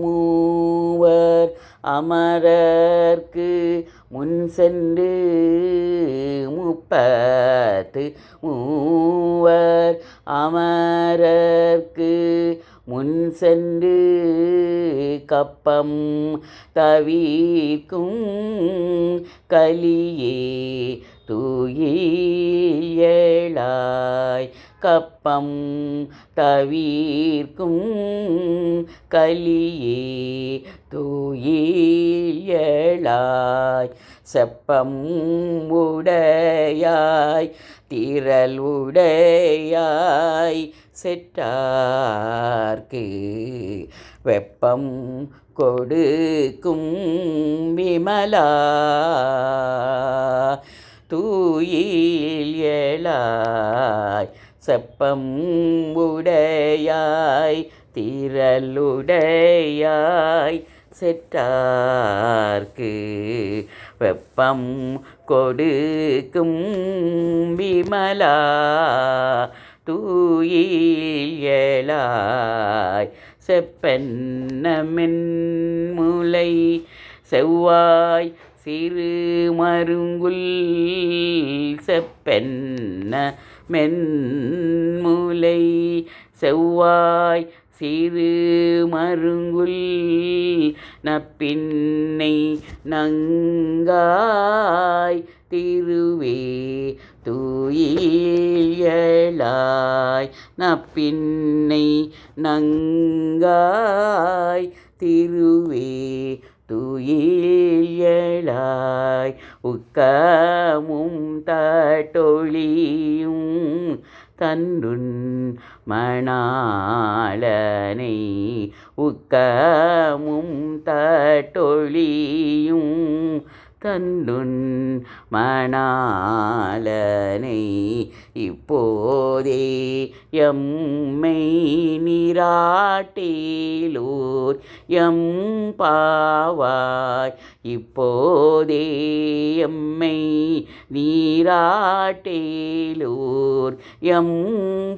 மூவர் அமரர்க்கு முன் சென்று மூவர் அமரர்க்கு முன் சென்று கப்பம் தவிர்க்கும் கலியே துயிலாய் கப்பம் தவிர்க்கும் கலியே துயிலாய் செப்பம் உடையாய் திரள் உடையாய் செற்றார்க்கு வெப்பம் கொடுக்கும் விமலா துயிலாய் செப்பம் உடையாய் திரளுடையாய் செற்றார்க்கு வெப்பம் கொடுக்கும் விமலா துயிலாய் செப்பென்ன மென்முலை செவ்வாய் சிறு மருங்குல் செப்பென்ன மென்முலை செவ்வாய் சிறு மருங்குல் நப்பின்னை நங்காய் திருவே துயிலாய் நப்பின்னை நங்காய் திருவே துயிலாய் உக்கமும் தட்டொழியும் தன்றுன் மணாளனை உக்கமும் தட்டொழியும் தன்றுன் மணாளனை இப்போதே எம்மை நீராட்டிலோர் எம்பாவாய் இப்போதே எம்மை நீராட்டிலோர் எம்பாவாய்.